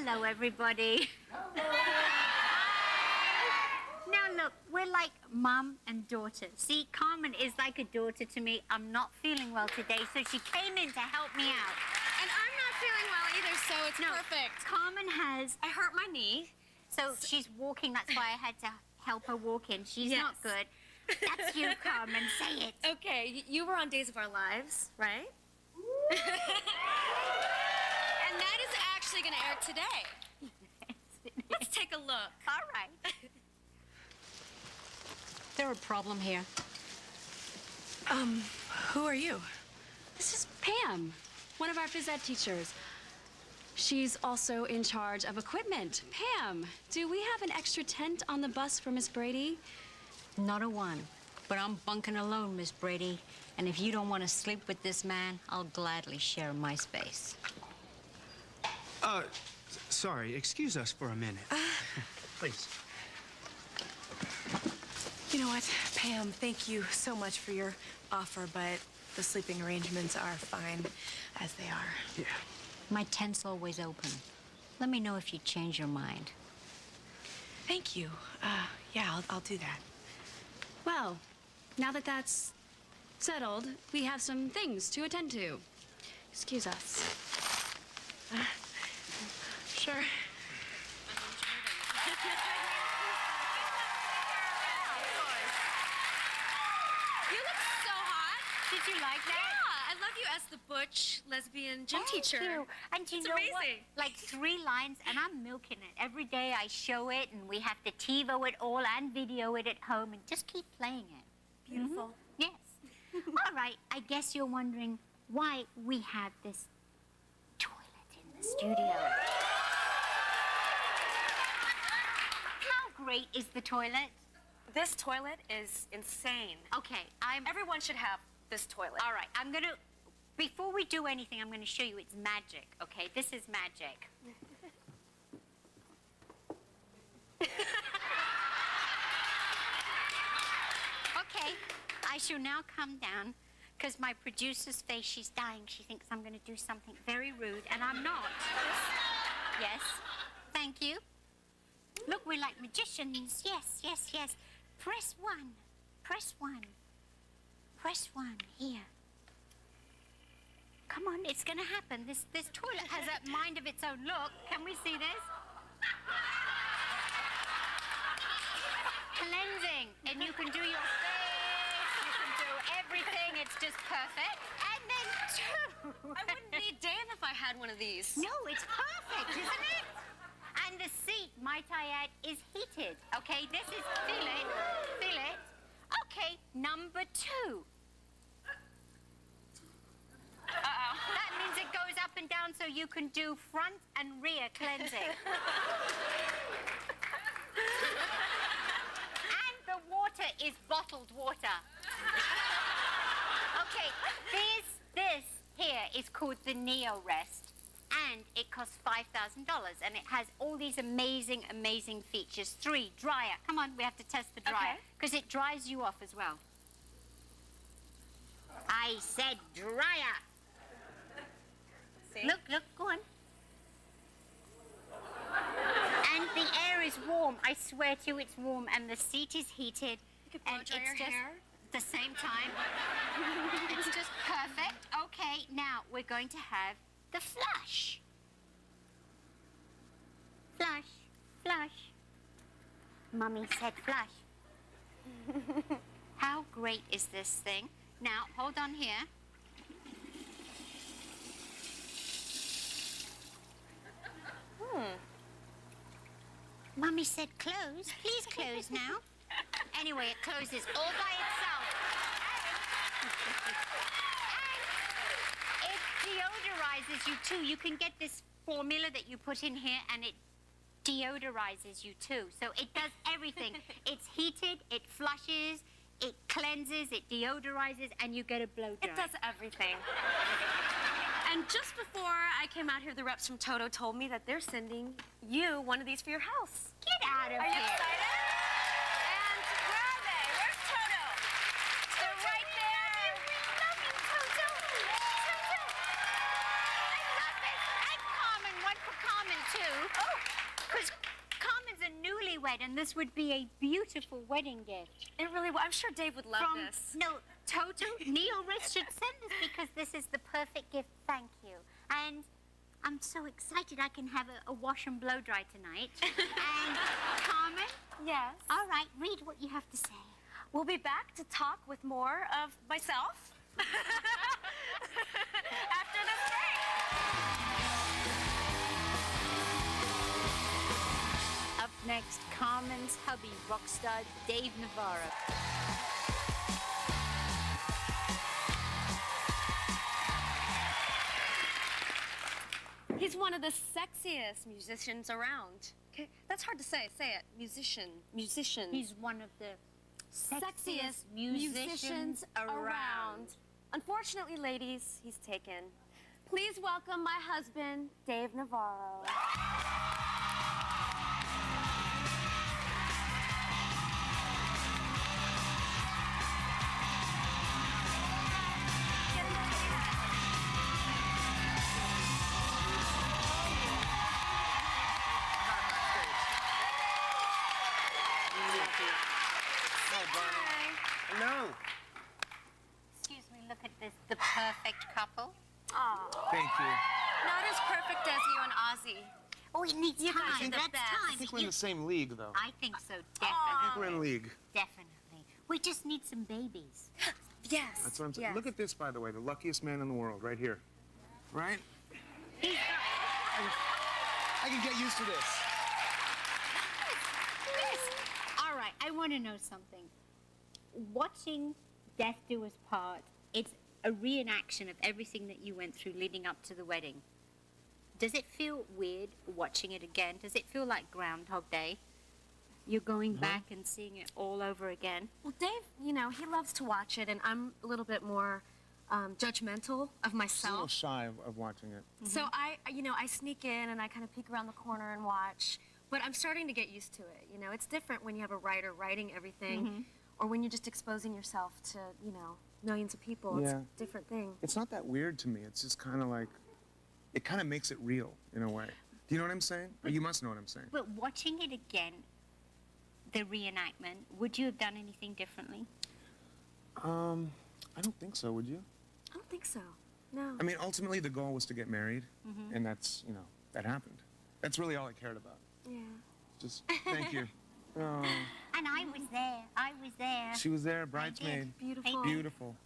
Hello, everybody. Now, look, we're like mum and daughter. See, Carmen is like a daughter to me. I'm not feeling well today, so she came in to help me out. And I'm not feeling well either, so it's perfect. Carmen has... I hurt my knee. So she's walking. That's why I had to help her walk in. She's not good. That's you, Carmen. Say it. Okay, you were on Days of Our Lives, right? And that is actually going to air today. Let's take a look. All right. Is there a problem here? Who are you? This is Pam, one of our phys ed teachers. She's also in charge of equipment. Pam, do we have an extra tent on the bus for Miss Brady? Not a one. But I'm bunking alone, Miss Brady. And if you don't want to sleep with this man, I'll gladly share my space. Sorry, excuse us for a minute. Please. You know what, Pam, thank you so much for your offer, but the sleeping arrangements are fine as they are. Yeah. My tent's always open. Let me know if you change your mind. Thank you. Yeah, I'll do that. Well, now that that's settled, we have some things to attend to. Excuse us. Sure. You look so hot. Did you like that? Yeah, I love you as the butch lesbian gym teacher. Thank you. And you It's know amazing. what? Like 3 lines, and I'm milking it. Every day I show it, and we have to TiVo it all and video it at home, and just keep playing it. Beautiful. Yes. All right, I guess you're wondering why we have this toilet in the studio. How great is the toilet? This toilet is insane. Okay, Everyone should have this toilet. all right, I'm gonna, before we do anything, I'm gonna show you it's magic, okay? This is magic. Okay, I shall now come down, because my producer's face, she's dying. She thinks I'm going to do something very rude, and I'm not. Yes, thank you. Look, we're like magicians. Yes, yes, yes. Press 1. Press 1. Press 1. Here. Come on, it's going to happen. This toilet has a mind of its own. Look, can we see this? Cleansing, and you can do your face, you can do everything. It's just perfect. And then 2. I wouldn't be damned if I had one of these. No, it's perfect, isn't it? And the seat, might I add, is heated. Okay, this is, feel it, feel it. Okay, number 2. Uh-oh. That means it goes up and down so you can do front and rear cleansing. And the water is bottled water. Okay, this here is called the Neo Rest, and it costs $5,000, and it has all these amazing, amazing features. 3, dryer. Come on, we have to test the dryer, because it dries you off as well. I said dryer. See? Look, go on. And the air is warm. I swear to you, it's warm, and the seat is heated. You could blow and dry it's your just hair. the same time. It's just perfect. Okay, now we're going to have the flush. Flush, flush. Mummy said flush. How great is this thing? Now, hold on here. Mummy said close. Please close now. Anyway, it closes all by itself. And it deodorizes you too. You can get this formula that you put in here, and it deodorizes you too. So it does everything. It's heated, it flushes, it cleanses, it deodorizes, and you get a blow dry. It does everything. And just before I came out here, the reps from Toto told me that they're sending you one of these for your house. Get out of Are here. you excited? And where are they? Where's Toto? They're right there. We love you, Toto. Toto. I love it. And Carmen, one for Carmen too. too. Because Carmen's a newlywed, and this would be a beautiful wedding gift. It really will. I'm sure Dave would love this. No, Toto, Neil Rich should send this because this is the perfect gift. Thank you. And I'm so excited I can have a wash and blow dry tonight. And Carmen? Yes. All right, read what you have to say. We'll be back to talk with more of myself after this break. Up next, Carmen's hubby, rock star Dave Navarro. He's one of the sexiest musicians around. Okay, that's hard to say. Say it. Musician. He's one of the Sexiest musicians around. Unfortunately, ladies, he's taken. Please welcome my husband, Dave Navarro. Hello. Excuse me, look at this, the perfect couple. Aw. Thank you. Not as perfect as you and Ozzy. Oh, it needs You guys time. are the That's best. I time. think we're in the same league, though. I think so, I think we're definitely. in league. Definitely. We just need some babies. Yes. That's what I'm saying. yes. Look at this, by the way, the luckiest man in the world, right here. Right? I can get used to this. All right, I want to know something. Watching Death Do Us Part, it's a reenaction of everything that you went through leading up to the wedding. Does it feel weird watching it again? Does it feel like Groundhog Day? You're going back and seeing it all over again? Well, Dave, you know, he loves to watch it, and I'm a little bit more judgmental of Just a little myself. shy of watching it. So I sneak in and I kind of peek around the corner and watch. But I'm starting to get used to it. You know, it's different when you have a writer writing everything, or when you're just exposing yourself to, you know, millions of people. It's Yeah. a different thing. It's not that weird to me. It's just kind of like, it kind of makes it real in a way. Do you know what I'm saying? Or you must know what I'm saying. But watching it again, the reenactment, would you have done anything differently? I don't think so, would you? I don't think so. No. I mean, ultimately, the goal was to get married, and that's, you know, that happened. That's really all I cared about. Yeah. Just, thank you. Oh, And I was there. I was there. she was there, bridesmaid. Beautiful. Beautiful.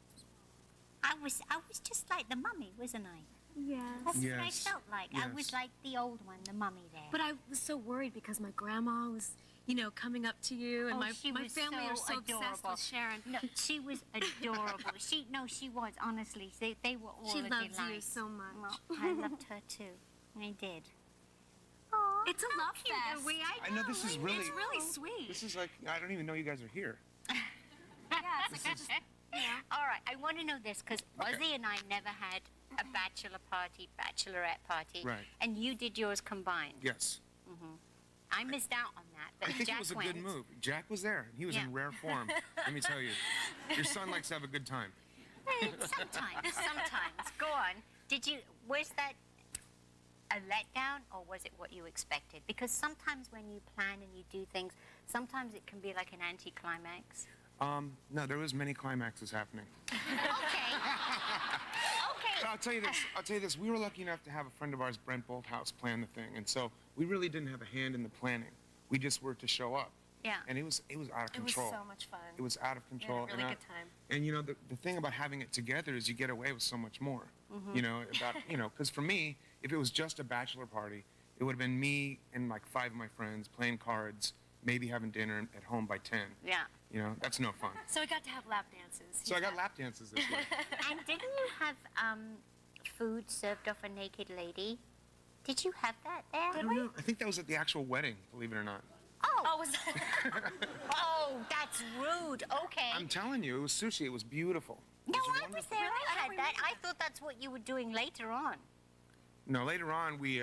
I was just like the mummy, wasn't I? Yes. That's what I Yes. felt like. I was Yes. like the old one, the mummy there. But I was so worried because my grandma was, you know, coming up to you, and Oh, my she was family are so obsessed adorable. with Sharon. No, she was adorable. She was, honestly. They were all She a loves delight. you so much. Well, I loved her too. I did. It's a love Cute fest. are we? I know this is really, It's really sweet. this is like, I don't even know you guys are here. Yeah, it's like just, you know. All right, I want to know this because Okay. Ozzy and I never had a bachelor party, bachelorette party. Right. And you did yours combined. Yes. I missed out on that, but I think Jack it was a went. good move. Jack was there. He was Yeah. in rare form. Let me tell you. Your son likes to have a good time. Sometimes. Go on. Was that a letdown or was it what you expected? Because sometimes when you plan and you do things, sometimes it can be like an anticlimax. No, there was many climaxes happening. Okay. But I'll tell you this. We were lucky enough to have a friend of ours, Brent Bolthouse, plan the thing. And so we really didn't have a hand in the planning. We just were to show up. Yeah. And it was out of It was control. so much fun. It was out of We had control. a really and good time. And you know, the thing about having it together is you get away with so much more. You know, because for me, if it was just a bachelor party, it would have been me and like 5 of my friends playing cards, maybe having dinner at home by 10. Yeah. You know, that's no fun. So we got to have lap dances. So I got lap dances this way. And didn't you have food served off a naked lady? Did you have that there? I don't know. I think that was at the actual wedding, believe it or not. Oh, was that? Oh, that's rude. Okay. I'm telling you, it was sushi. It was beautiful. It No, was I was wonderful. there. Really? I I had don't that. remember I thought that's what you were doing later on. No, later on, we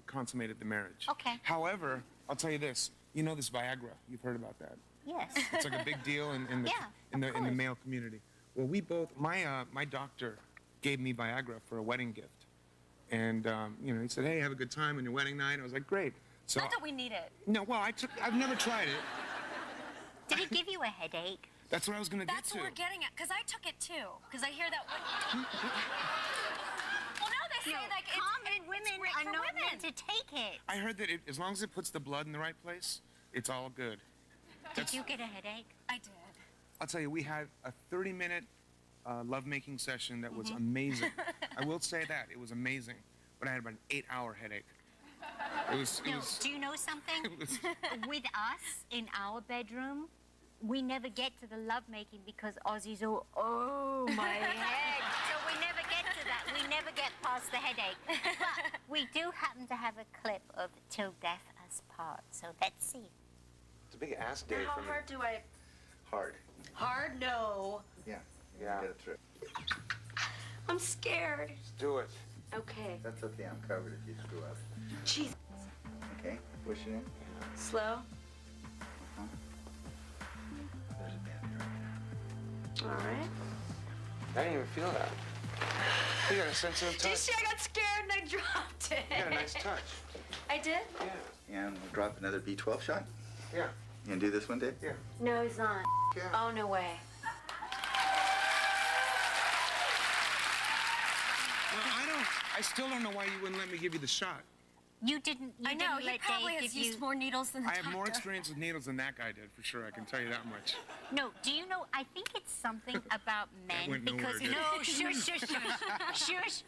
consummated the marriage. Okay. However, I'll tell you this. You know this Viagra. You've heard about that. Yes. It's like a big deal in the Yeah, in the of in the course. male community. Well, we both my doctor gave me Viagra for a wedding gift, And, you know, he said, hey, have a good time on your wedding night. I was like, great. So, Not that we need it. no, well, I've never tried it. Did it give you a headache? That's what I was going to get That's to. what we're getting at, because I took it too. Because I hear that. Well, no, they say like common women great are for not women. meant to take it. I heard that as long as it puts the blood in the right place, it's all good. Did you get a headache? I did. I'll tell you, we had a 30-minute lovemaking session that was Mm-hmm. amazing. I will say that. It was amazing. But I had about an 8-hour headache. It was, Do you know something? it was, With us in our bedroom, we never get to the lovemaking because Ozzy's all, oh, my head. So we never get to that. We never get past the headache. But we do happen to have a clip of Till Death Us Part. So let's see. it's a big ass day How for me. hard do I? Hard. Hard? No. Yeah. Yeah. Get it through. I'm scared. Let's do it. Okay. That's okay. I'm covered if you screw up. Jeez. Okay. Push it in. Slow. There's a band right All right. I didn't even feel that. You got a sensitive Did you touch. see I got scared and I dropped it? You got a nice touch. I did? Yeah. there. And we'll drop another B12 shot. Yeah. You gonna do this one, Dave? Yeah. No, he's not. Yeah. Oh, no way. Well, I still don't know why you wouldn't let me give you the shot. You didn't I know, didn't he let probably Dave has give used you... more needles than the I have more doctor. experience with needles than that guy did, for sure. I can tell you that much. No, do you know, I think it's something about men went nowhere, because... did it? No, shush, shush, shush. Shush.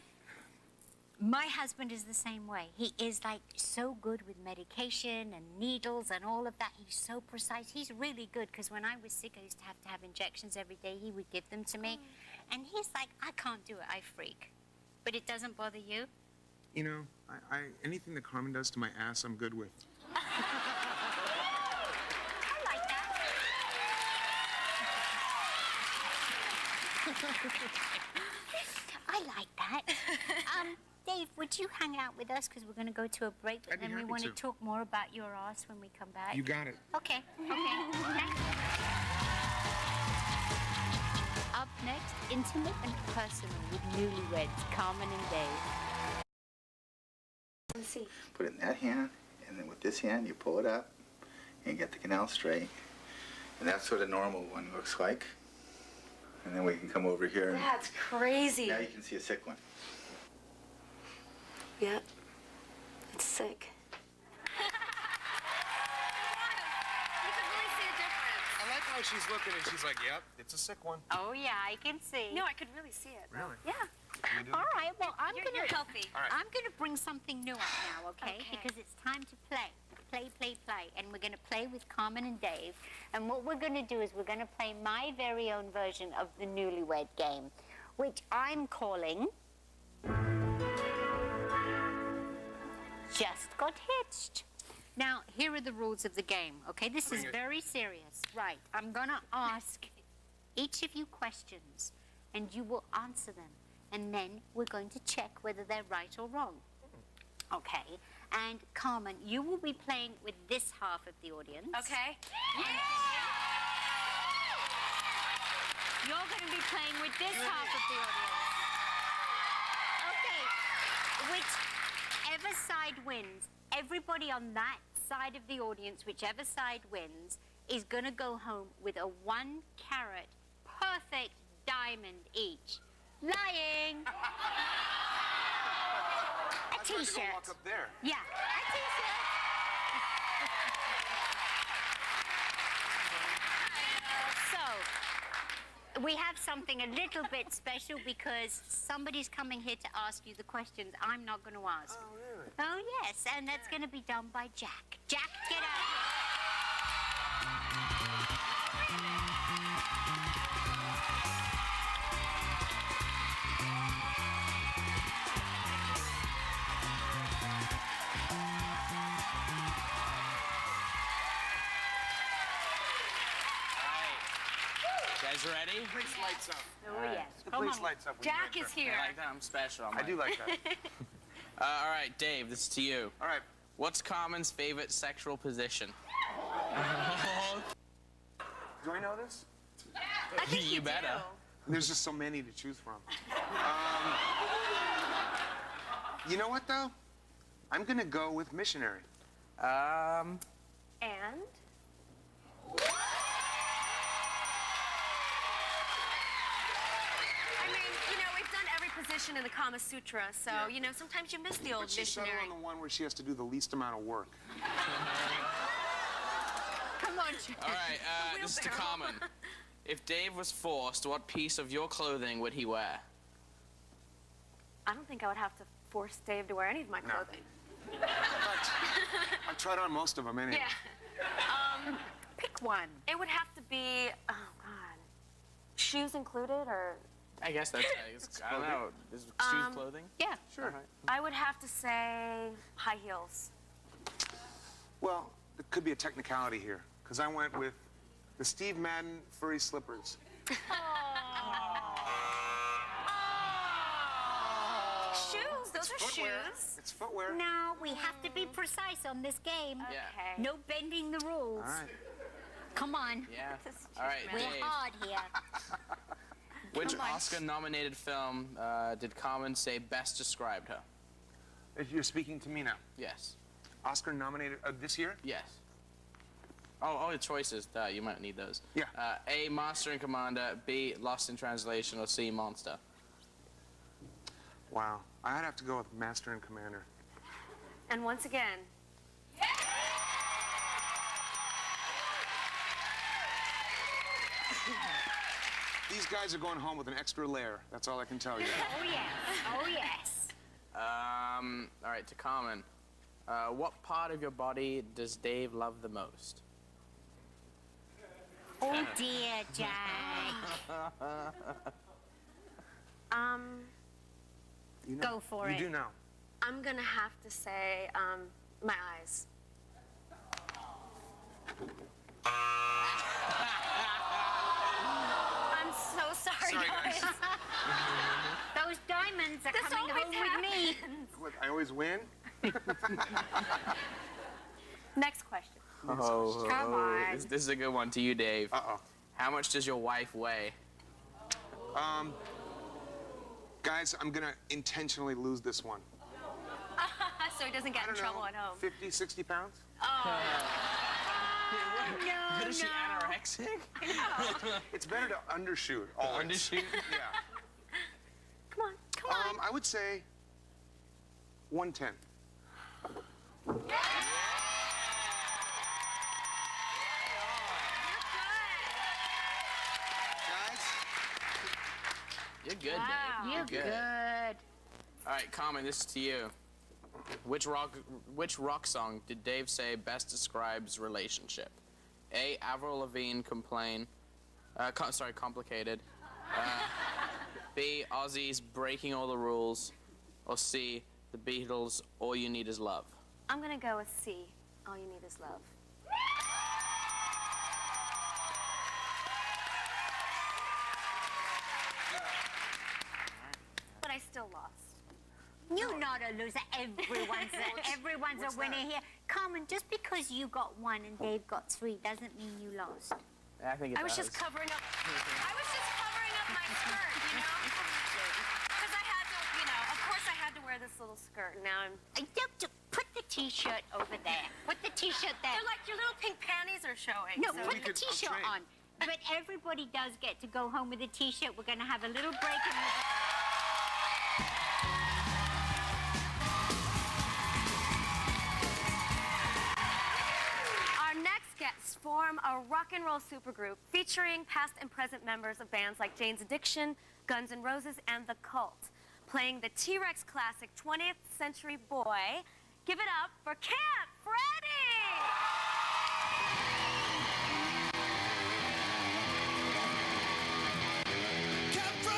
My husband is the same way. He is like so good with medication and needles and all of that. He's so precise. He's really good because when I was sick, I used to have injections every day. He would give them to me. And he's like, I can't do it. I freak. But it doesn't bother you? You know, anything that Carmen does to my ass, I'm good with. I like that. I like that. Dave, would you hang out with us? Because we're going to go to a break, I'd be and we happy want to to. talk more about your ass when we come back. You got it. Okay, okay. Thanks. Up next, intimate and personal with newlyweds, Carmen and Dave. Let's see. Put it in that hand, and then with this hand, you pull it up and get the canal straight. And that's what a normal one looks like. And then we can come over here and That's crazy. now you can see a sick one. Yep. It's sick. I like how she's looking and she's like, yep, it's a sick one. Oh, yeah, I can see. No, I could really see it. Really? Yeah. All right, well, You're healthy. All right. I'm going to bring something new up now, okay? Okay. Because it's time to play. Play, play, play. And we're going to play with Carmen and Dave. And what we're going to do is we're going to play my very own version of the newlywed game, which I'm calling Just Got Hitched. Now, here are the rules of the game, okay? This is very serious. Right, I'm going to ask each of you questions, and you will answer them. And then we're going to check whether they're right or wrong. Okay, and Carmen, you will be playing with this half of the audience. Okay. You're going to be playing with this half of the audience. Okay, whichever side wins, everybody on that side of the audience, whichever side wins, is going to go home with a 1-carat perfect diamond each. Lying. A t-shirt. Walk up there. Yeah, a t-shirt. So, we have something a little bit special because somebody's coming here to ask you the questions I'm not going to ask. Oh, really? Oh, yes, and that's going to be done by Jack. Jack, get out. Guys ready? The place lights up. Oh, yes. The Come place on. lights up. when Jack you is enter. here. I like that. I'm special. I do like that. All right, Dave, this is to you. All right. What's Carmen's favorite sexual position? Do I know this? I think You better. There's just so many to choose from. You know what, though? I'm going to go with missionary. And? I mean, you know, we've done every position in the Kama Sutra, so, you know, sometimes you miss the old But she's settled missionary. on the one where she has to do the least amount of work. Come on, Sharon. All right, this is to Carmen. If Dave was forced, what piece of your clothing would he wear? I don't think I would have to force Dave to wear any of my clothing. I've tried on most of them anyway. Yeah. Pick one. It would have to be, oh, God. Shoes included, or? I guess that's, I don't know. Is shoes clothing? Yeah. Sure. I would have to say high heels. Well, there could be a technicality here, because I went with the Steve Madden furry slippers. Shoes, those are Footwear. shoes. It's footwear. Now, we have to be precise on this game. Yeah. Okay. No bending the rules. All right. Come on. Yeah. This is All right, We're Dave. hard here. Which Come on. Oscar-nominated film did Carmen say best described her? If you're speaking to me now. Yes. Oscar nominated this year? Yes. Oh, the choices. Duh, you might need those. Yeah. A, Master and Commander. B, Lost in Translation. Or C, Monster. Wow. I'd have to go with Master and Commander. And once again, These guys are going home with an extra layer. That's all I can tell you. Oh, yes. Oh, yes. All right, to Carmen. What part of your body does Dave love the most? Oh, dear, Jack. You know, Go for you it. do know. I'm gonna have to say, my eyes. I'm so sorry, Sorry, guys. guys. Those diamonds are This coming always home with me. What, I always win? Next question. Oh, Come on. This is a good one to you, Dave. Uh-oh. How much does your wife weigh? Guys, I'm going to intentionally lose this one. So he doesn't get I in don't trouble know, at home. 50, 60 pounds? No, Is she no. anorexic? It's better to undershoot. Always. Undershoot? Yeah. Come on, come on. I would say 110. Guys, You're good, Wow. Dave. You're good. All right, Carmen, this is to you. Which rock song did Dave say best describes relationship? A, Avril Lavigne, Complicated. B, Ozzy's Breaking All the Rules. Or C, The Beatles, All You Need Is Love. I'm gonna go with C. All you need is love. But I still lost. You're not a loser. Everyone's a winner here. Carmen, just because you got one and Dave got three doesn't mean you lost. I think it I was does. just covering up. I was just covering up my skirt, you know? Because I had to, you know, of course I had to wear this little skirt. Now I'm. Put the T-shirt over there. Put the T-shirt there. They're like your little pink panties are showing. No, so- put the T-shirt on. But everybody does get to go home with a T-shirt. We're going to have a little break in the... Our next guests form a rock and roll supergroup featuring past and present members of bands like Jane's Addiction, Guns N' Roses, and The Cult. Playing the T-Rex classic 20th Century Boy, give it up for Camp Freddy! Blue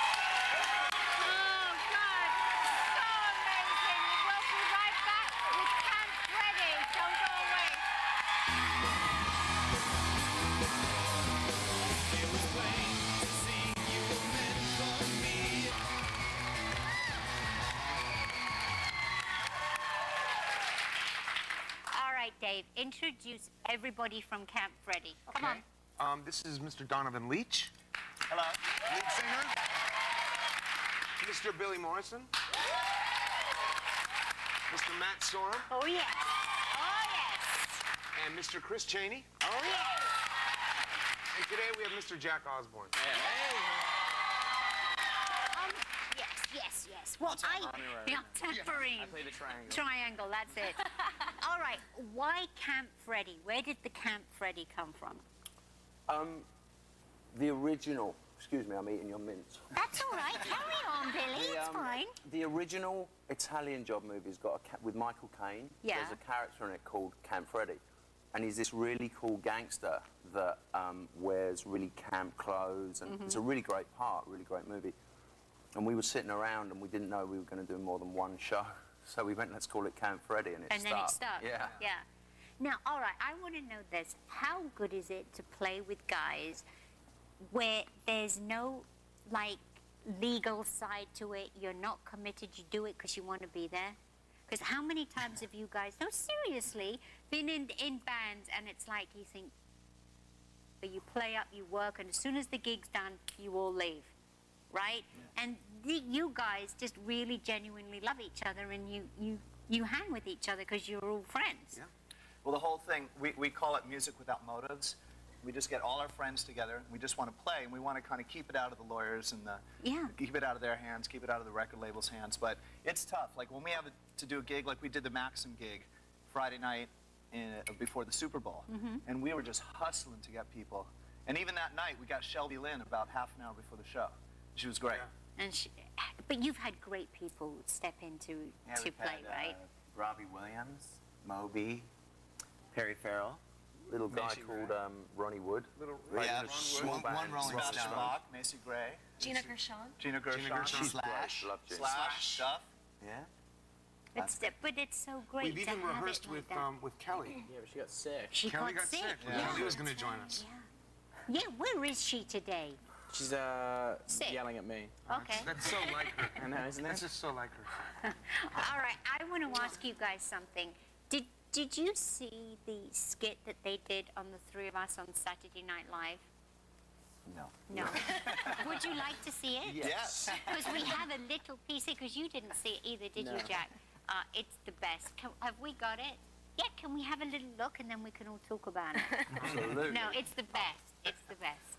Oh, God. So amazing. We'll be right back with Camp Freddy. Don't go away. All right, Dave, introduce everybody from Camp Freddy. Come on. Okay. This is Mr. Donovan Leach, Hello. lead singer. Mr. Billy Morrison. Mr. Matt Sorum. Oh, yes. Oh, yes. And Mr. Chris Cheney. Oh, yes. And today we have Mr. Jack Osborne. Yes. Well, yeah, tambourine. I play the triangle. Triangle, that's it. All right, why Camp Freddy? Where did the Camp Freddy come from? The original. Excuse me, I'm eating your mince. That's all right. Carry on, Billy. It's fine. The original Italian Job movie's got with Michael Caine. Yeah. There's a character in it called Camp Freddy, and he's this really cool gangster that wears really camp clothes, and it's a really great part, really great movie. And we were sitting around, and we didn't know we were going to do more than one show, so we went, let's call it Camp Freddy, and it And stuck. then it stuck. Yeah. Yeah. Now, all right, I want to know this. How good is it to play with guys where there's no, like, legal side to it? You're not committed. You do it because you want to be there? Because how many times have you guys, no, seriously, been in bands and it's like you think, you play up, you work, and as soon as the gig's done, you all leave, right? Yeah. And you guys just really genuinely love each other, and you hang with each other because you're all friends. Yeah. Well, the whole thing, we call it music without motives. We just get all our friends together. We just want to play, and we want to kind of keep it out of the lawyers and keep it out of their hands, keep it out of the record label's hands. But it's tough. Like when we have to do a gig, like we did the Maxim gig Friday night before the Super Bowl, and we were just hustling to get people. And even that night, we got Shelby Lynn about half an hour before the show. She was great. Yeah. And but you've had great people step in to play, right? Robbie Williams, Moby, Perry Farrell, little guy Macy called Gray. Ronnie Wood. Yeah, small band. one Rolling Rob Stone. Stone. Macy Gray, Gina Gershon. Gina Gershon, Gershon. She's Slash, great. Love Gina. Slash stuff. Yeah. But it's so great We've to even have rehearsed it like that. with Kelly. Yeah, but she got sick. She Kelly got sick. sick. Yeah. Kelly was going to join us. Yeah, where is she today? She's Sick. yelling at me. Okay. That's so like her. I know, isn't That's it? just so like her. All right, I want to ask you guys something. Did you see the skit that they did on the three of us on Saturday Night Live? No. No. Would you like to see it? Yes. Because we have a little piece here, because you didn't see it either, did you, Jack? It's the best. Have we got it? Yeah, can we have a little look and then we can all talk about it? Absolutely. No, it's the best. It's the best.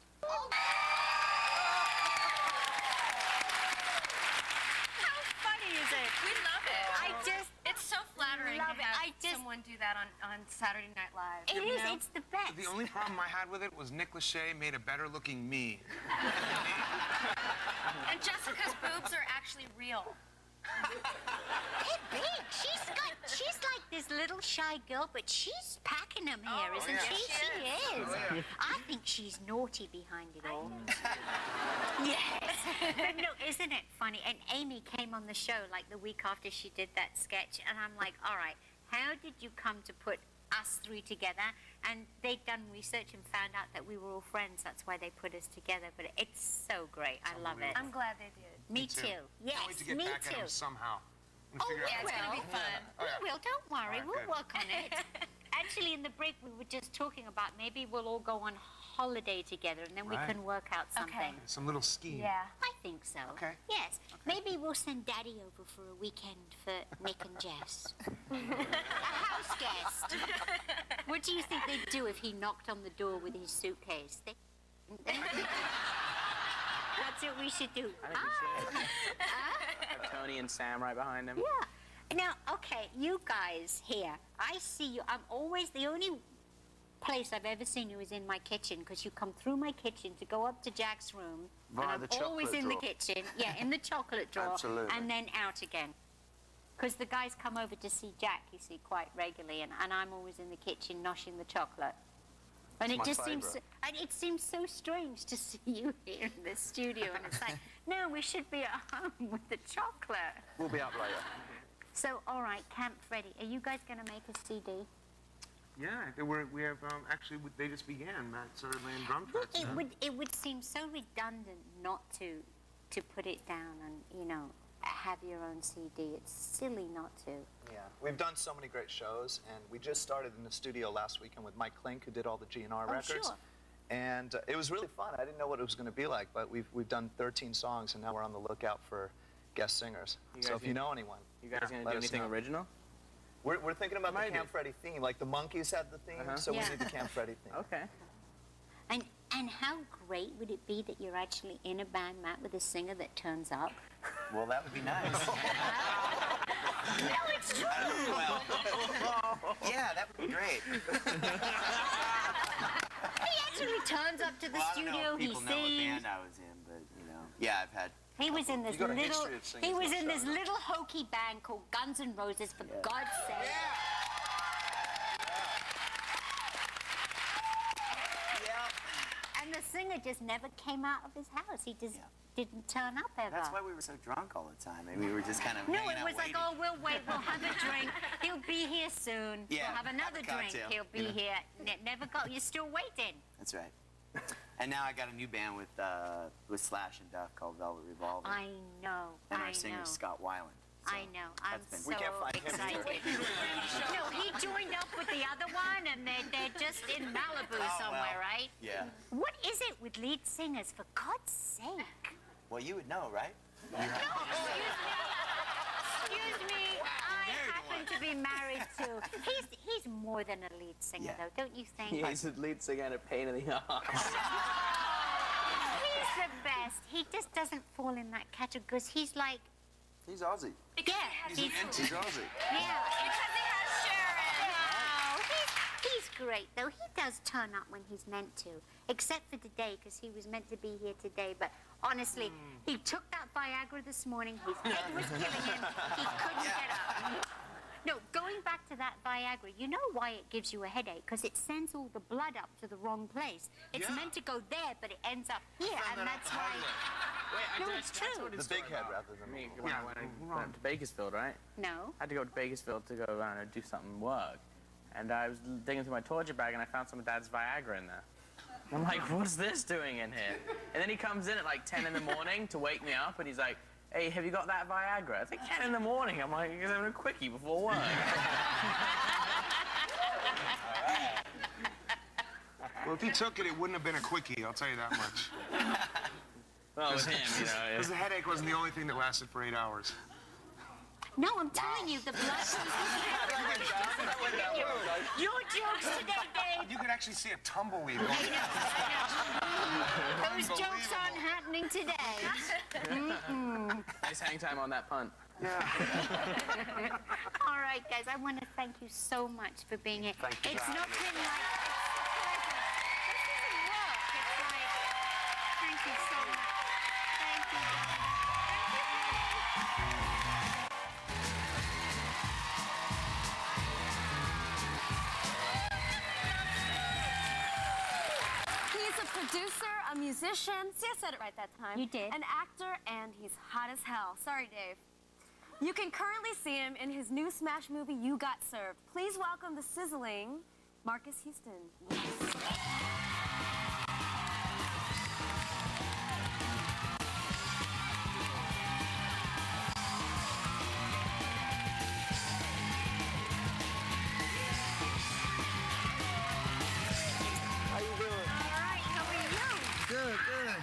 How funny is it? We love it. It's so flattering love to it. have someone do that on Saturday Night Live. It you is. know? It's the best. The only problem I had with it was Nick Lachey made a better looking me. And Jessica's boobs are actually real. Hey, big. She's like this little shy girl, but she's packing them here, isn't she? She is. I think she's naughty behind it all. Yes. But no, isn't it funny? And Amy came on the show like the week after she did that sketch, and I'm like, all right, how did you come to put us three together? And they'd done research and found out that we were all friends. That's why they put us together. But it's so great. I love it. I'm glad they did. Me too. Yes, Can't wait to get me back too. at him somehow. Oh, Figure out we how will. to- It's gonna be fun. Oh, yeah. We will. Don't worry. All right, We'll good. work on it. Actually, in the break, we were just talking about maybe we'll all go on holiday together, and then we Right. can work out something. Some little scheme. Yeah. I think so. Okay. Yes. Maybe we'll send Daddy over for a weekend for Nick and Jess. A house guest. What do you think they'd do if he knocked on the door with his suitcase? That's what we should do. I think we should. Have Tony and Sam right behind him. Yeah. Now, okay, you guys here, I see you. I'm always the only place I've ever seen you is in my kitchen, because you come through my kitchen to go up to Jack's room, Via and the I'm always chocolate in drawer. the kitchen. Yeah, in the chocolate drawer. Absolutely. And then out again. Because the guys come over to see Jack, you see, quite regularly, and I'm always in the kitchen noshing the chocolate. And It's it my just seems, favourite. and it seems so strange to see you here in the studio, and it's like, no, we should be at home with the chocolate. We'll be up later. So, all right, Camp Freddy, are you guys going to make a CD? Yeah, we have actually they just began. Matt started laying drum tracks. It would seem so redundant not to put it down and, you know, have your own CD. It's silly not to. Yeah, we've done so many great shows, and we just started in the studio last weekend with Mike Klink, who did all the GNR records. Sure. And it was really fun. I didn't know what it was going to be like, but we've done 13 songs, and now we're on the lookout for guest singers. So if you know anyone, You guys gonna let do us anything know. original? We're thinking about the Maybe. Camp Freddy theme. Like the Monkees had the theme, so Yeah. we need the Camp Freddy theme. Okay. And how great would it be that you're actually in a band, Matt, with a singer that turns up? Well, that would be nice. No, it's true. Well, yeah, that would be great. He actually turns up to the Well, I don't know studio, if he people know what sings. band I was in, but, you know. Yeah, I've had... He was in this You got a little. history of singing He was for in this Sharon. little hokey band called Guns N' Roses. For God's sake. And the singer just never came out of his house. He just didn't turn up ever. That's why we were so drunk all the time. Maybe we were just kind of No, hanging it out was like, waiting. oh, we'll wait, we'll have a drink. He'll be here soon. Yeah, We'll have another have a drink. cocktail, He'll be you know. here. Never got. You're still waiting. That's right. And now I got a new band with Slash and Duff called Velvet Revolver. I know. And I our singer know. Scott Weiland. So I know. I'm that's so been- We can't find him excited. either. No, he joined up with the other one, and they're just in Malibu somewhere, well. right? Yeah. What is it with lead singers, for God's sake? Well, you would know, right? Excuse me. I happen to be married to. He's more than a lead singer, Yeah. though, don't you think? Yeah, he's the lead singer and a pain in the ass. He's the best. He just doesn't fall in that category because he's like, He's Aussie. yeah, He's Aussie. yeah. Because he has Sharon. No, he's great, though. He does turn up when he's meant to, except for today, because he was meant to be here today. But honestly, he took that Viagra this morning. His head was killing him. He couldn't get up. No, going back to that Viagra, you know why it gives you a headache? Because it sends all the blood up to the wrong place. It's meant to go there, but it ends up here, and that's why. Wait, No, it's true. The big head rather than Me, the when I went to Bakersfield, right? No. I had to go to Bakersfield to go around and do something work. And I was digging through my torture bag and I found some of Dad's Viagra in there. I'm like, what's this doing in here? And then he comes in at like 10 in the morning to wake me up and he's like, hey, have you got that Viagra? It's like 10 in the morning. I'm like, he's having a quickie before work. Well, if he took it, it wouldn't have been a quickie. I'll tell you that much. Well, with him, you know. Because the headache wasn't the only thing that lasted for 8 hours. No, I'm telling you, the blood. Your jokes today, Dave. You could actually see a tumbleweed going. Those jokes aren't happening today. Nice hang time on that punt. All right, guys, I want to thank you so much for being here. Thank you It's for not having been me. like it's a pleasure. This isn't work. It's like thank you so much. Thank you. He's a producer, a musician. See, I said it right that time. You did. An actor, and he's hot as hell. Sorry, Dave. You can currently see him in his new smash movie, You Got Served. Please welcome the sizzling Marcus Houston. How you doing? All right, how are you? Good, good.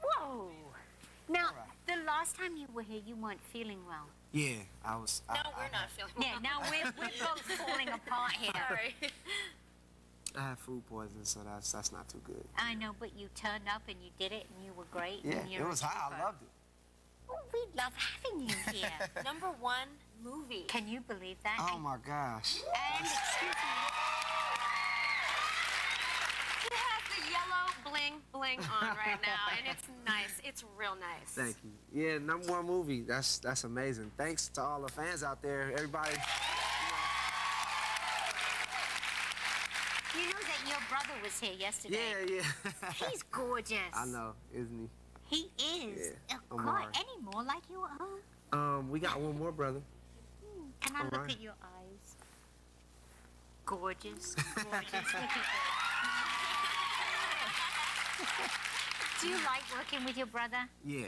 Whoa. Now, the last time you were here, you weren't feeling well. Yeah, I was. No, we're not feeling Yeah, now we're both falling apart here. Sorry. I had food poisoning, so that's not too good. I know, but you turned up and you did it, and you were great. Yeah, and you're it a was hot. trooper. I loved it. Oh, we love having you here. #1 movie. Can you believe that? Oh my gosh. And excuse me. He has the yellow bling bling on right now, and it's nice. It's real nice. Thank you. Yeah, #1 movie. That's amazing. Thanks to all the fans out there, everybody. You know that your brother was here yesterday. Yeah. He's gorgeous. I know, isn't he? He is. Yeah. Oh, God, any more like your own? he? We got one more brother. Can I look right. at your eyes? Gorgeous. Gorgeous. Look at that. Do you like working with your brother? Yeah.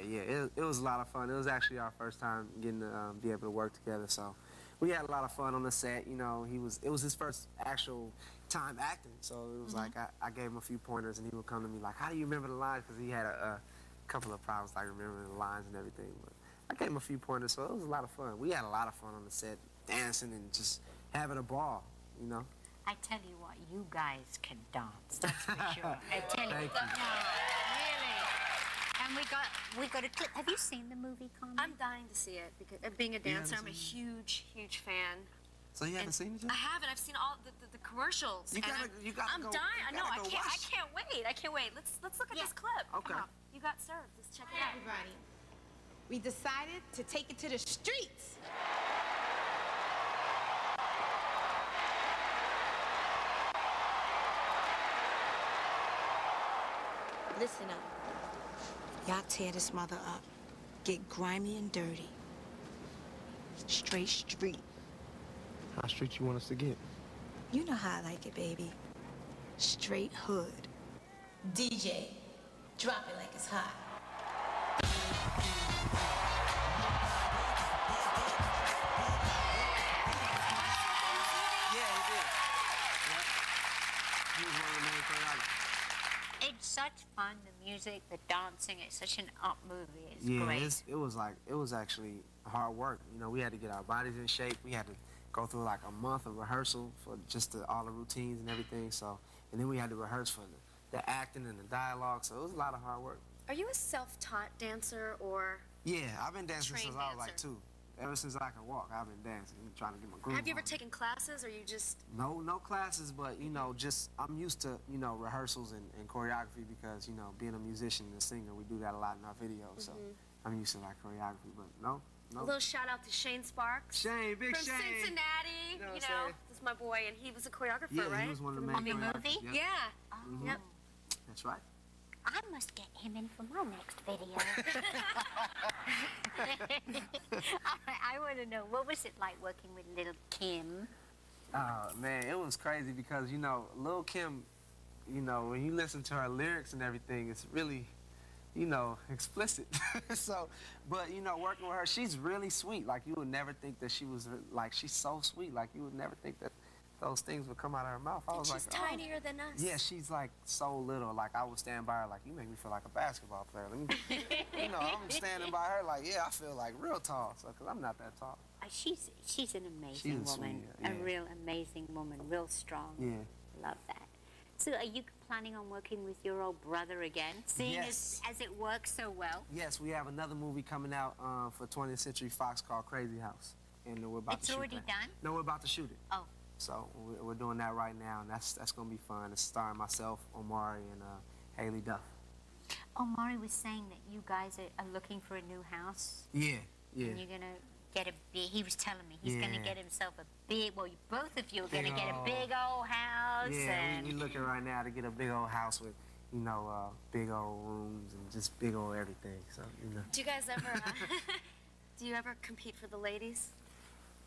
It was a lot of fun. It was actually our first time getting to be able to work together, so we had a lot of fun on the set. You know, it was his first actual time acting, so it was like I gave him a few pointers, and he would come to me like, "How do you remember the lines?" Because he had a couple of problems like remembering the lines and everything. But I gave him a few pointers, so it was a lot of fun. We had a lot of fun on the set, dancing and just having a ball. You know. I tell you what, you guys can dance. That's for sure. I tell you. Thank you. No, really. And we got a clip. Have you seen the movie, Carmen? I'm dying to see it because being a dancer, I'm a huge fan. So you haven't seen it yet? I haven't. I've seen all the commercials. You gotta I'm go. dying. I know. I go can't wait. I can't wait. Let's look at this clip. Okay. Come on. You got served. Let's check it out. Everybody, we decided to take it to the streets. Listen up. Y'all tear this mother up. Get grimy and dirty. Straight street. How street you want us to get? You know how I like it, baby. Straight hood. DJ, drop it like it's hot. Yeah, he did. Yep. He was one of the main choreographers. It's such fun, the music, the dancing. It's such an up movie. It's Yeah, great. it was actually hard work. You know, we had to get our bodies in shape. We had to go through like a month of rehearsal for just all the routines and everything. So, and then we had to rehearse for the acting and the dialogue. So it was a lot of hard work. Are you a self-taught dancer or? Yeah, I've been dancing since Trained I was like dancer. 2. Ever since I can walk, I've been dancing, trying to get my groove Have you ever on. taken classes, or you just? No classes, but you know, just I'm used to rehearsals and choreography because being a musician and a singer, we do that a lot in our videos. So I'm used to like choreography, but no. A little shout out to Shane Sparks. Shane, big from Shane. Cincinnati. You know what I'm saying? This is my boy, and he was a choreographer, Yeah, right? he was one of the For main the choreographers. movie? Yep. Yeah. Yep. That's right. I must get him in for my next video. I want to know, what was it like working with little Kim? Oh man, it was crazy because Lil' Kim, when you listen to her lyrics and everything, it's really, explicit. So, but working with her, she's really sweet. Like you would never think that she was like she's so sweet. Like you would never think that those things would come out of her mouth. I was She's like, tinier than us. Yeah, she's like so little. Like I would stand by her like, you make me feel like a basketball player. Let me, I'm standing by her like, yeah, I feel like real tall. So, cause I'm not that tall. She's an amazing She's a woman. sweet, yeah. A real amazing woman, real strong. Yeah. Love that. So are you planning on working with your old brother again? Seeing Yes. as it works so well? Yes, we have another movie coming out for 20th Century Fox called Crazy House, and we're about It's to shoot already that. done? No, we're about to shoot it. Oh. So we're doing that right now, and that's gonna be fun. It's starring myself, Omari, and Haley Duff. Omari was saying that you guys are looking for a new house. Yeah. And you're gonna get a big. He was telling me he's gonna Yeah. get himself a big. Well, both of you are Big gonna get a old- big old house. Yeah, and we looking right now to get a big old house with, big old rooms and just big old everything. So Do you guys ever? Do you ever compete for the ladies?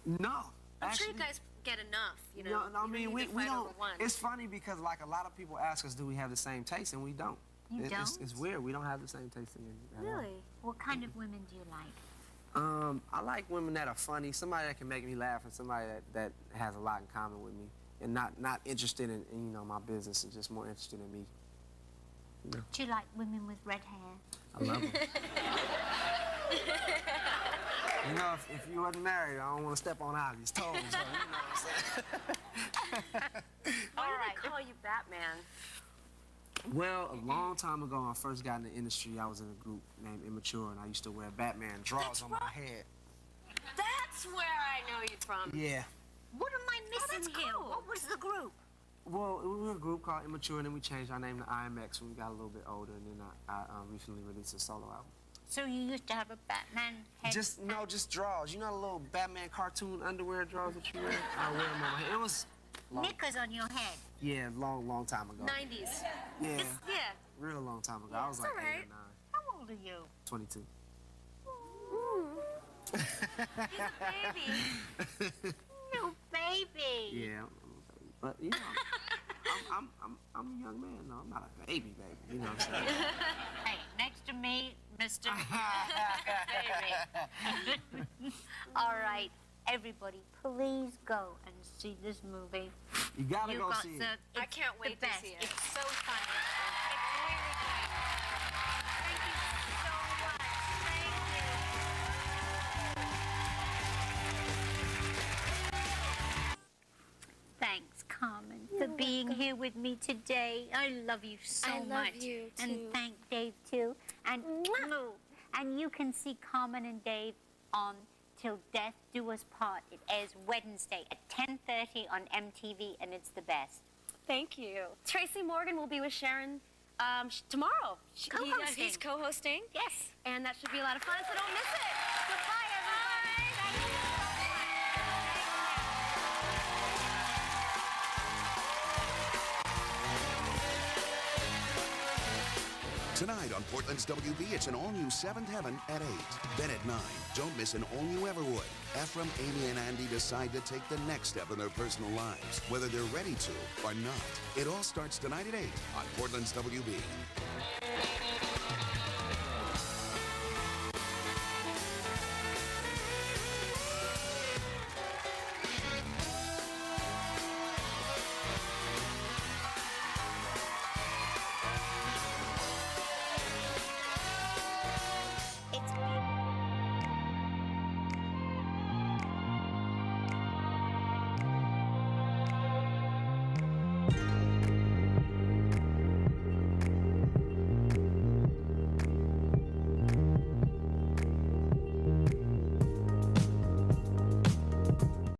No. I'm sure you guys get enough. No, I mean we fight don't. over one. It's funny because like a lot of people ask us, do we have the same taste, and we don't. You It's don't? weird. We don't have the same taste in it. Really? What kind of women do you like? I like women that are funny, somebody that can make me laugh, and somebody that has a lot in common with me, and not interested in my business, and just more interested in me. Do you like women with red hair? I love them. If you wasn't married, I don't want to step on Ollie's toes. So, you know what I'm saying? Why do they call you Batman? Well, a long time ago, when I first got in the industry, I was in a group named Immature, and I used to wear Batman drawers on my head. That's where I know you from. Yeah. What am I missing that's here? cool. What was the group? Well, we were a group called Immature, and then we changed our name to IMX when we got a little bit older, and then I recently released a solo album. So you used to have a Batman head? Just drawers. You know the little Batman cartoon underwear drawers that you wear? I wear them on my head. It was knickers on your head. Yeah, long time ago. 90s. Yeah. Yeah. Real long time ago. I was like 8 or 9. How old are you? 22. He's a baby. No baby. Yeah, I'm a baby. But you know, I'm a young man. No, I'm not a baby. You know what I'm saying? Hey, next to me, Mr. Baby. All right, everybody, please go and see this movie. You gotta go see it. I can't wait the to best. see it. It's so funny. It's really funny. Thank you so much. Thank you. Thanks, Carmen, for being here with me today. I love you so much. I love you, too. And thank Dave, too. And you can see Carmen and Dave on Till Death Do Us Part. It airs Wednesday at 10:30 on MTV, and it's the best. Thank you. Tracy Morgan will be with Sharon tomorrow. Co-hosting. He's co-hosting. Yes. And that should be a lot of fun, so don't miss it. Goodbye, everybody. Thank you so much. Tonight on Portland's WB, it's an all-new Seventh Heaven at 8. Then at 9, don't miss an all-new Everwood. Ephraim, Amy, and Andy decide to take the next step in their personal lives, whether they're ready to or not. It all starts tonight at 8 on Portland's WB.